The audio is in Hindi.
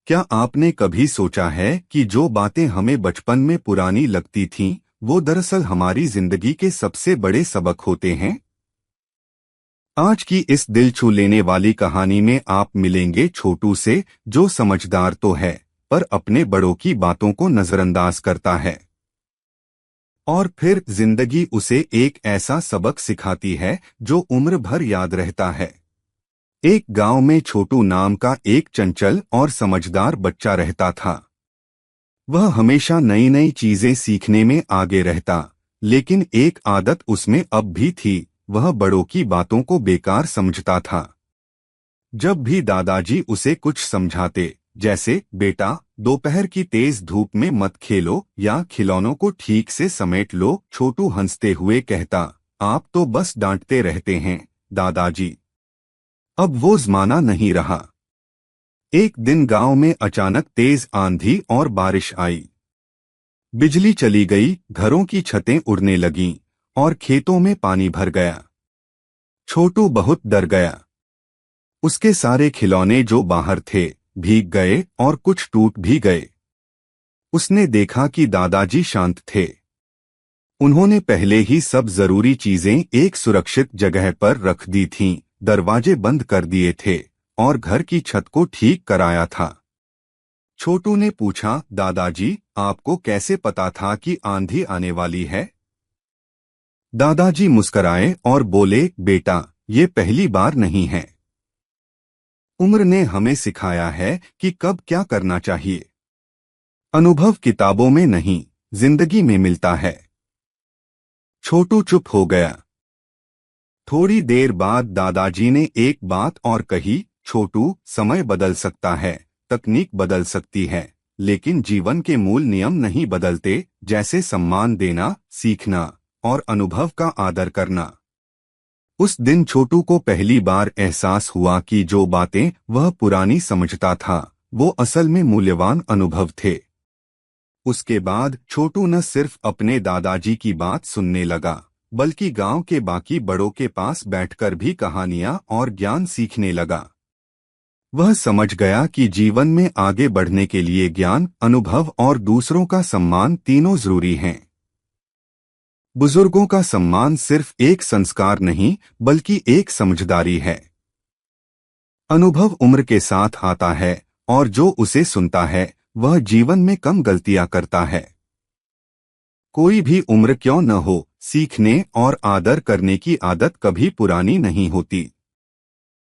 क्या आपने कभी सोचा है कि जो बातें हमें बचपन में पुरानी लगती थीं, वो दरअसल हमारी जिंदगी के सबसे बड़े सबक होते हैं? आज की इस दिल छू लेने वाली कहानी में आप मिलेंगे छोटू से, जो समझदार तो है, पर अपने बड़ों की बातों को नजरअंदाज करता है। और फिर जिंदगी उसे एक ऐसा सबक सिखाती है जो उम्र भर याद रहता है। एक गांव में छोटू नाम का एक चंचल और समझदार बच्चा रहता था। वह हमेशा नई नई चीजें सीखने में आगे रहता, लेकिन एक आदत उसमें अब भी थी। वह बड़ों की बातों को बेकार समझता था। जब भी दादाजी उसे कुछ समझाते, जैसे बेटा दोपहर की तेज धूप में मत खेलो या खिलौनों को ठीक से समेट लो, छोटू हंसते हुए कहता, आप तो बस डांटते रहते हैं दादाजी। अब वो जमाना नहीं रहा। एक दिन गांव में अचानक तेज आंधी और बारिश आई। बिजली चली गई, घरों की छतें उड़ने लगीं और खेतों में पानी भर गया। छोटू बहुत डर गया। उसके सारे खिलौने जो बाहर थे भीग गए और कुछ टूट भी गए। उसने देखा कि दादाजी शांत थे। उन्होंने पहले ही सब जरूरी चीजें एक सुरक्षित जगह पर रख दी थीं, दरवाजे बंद कर दिए थे और घर की छत को ठीक कराया था। छोटू ने पूछा, दादाजी आपको कैसे पता था कि आंधी आने वाली है? दादाजी मुस्कराए और बोले, बेटा ये पहली बार नहीं है। उम्र ने हमें सिखाया है कि कब क्या करना चाहिए। अनुभव किताबों में नहीं, जिंदगी में मिलता है। छोटू चुप हो गया। थोड़ी देर बाद दादाजी ने एक बात और कही, छोटू समय बदल सकता है, तकनीक बदल सकती है, लेकिन जीवन के मूल नियम नहीं बदलते, जैसे सम्मान देना, सीखना और अनुभव का आदर करना। उस दिन छोटू को पहली बार एहसास हुआ कि जो बातें वह पुरानी समझता था, वो असल में मूल्यवान अनुभव थे। उसके बाद छोटू न सिर्फ अपने दादाजी की बात सुनने लगा, बल्कि गांव के बाकी बड़ों के पास बैठकर भी कहानियां और ज्ञान सीखने लगा। वह समझ गया कि जीवन में आगे बढ़ने के लिए ज्ञान, अनुभव और दूसरों का सम्मान तीनों जरूरी हैं। बुजुर्गों का सम्मान सिर्फ एक संस्कार नहीं, बल्कि एक समझदारी है। अनुभव उम्र के साथ आता है और जो उसे सुनता है वह जीवन में कम गलतियां करता है। कोई भी उम्र क्यों न हो, सीखने और आदर करने की आदत कभी पुरानी नहीं होती।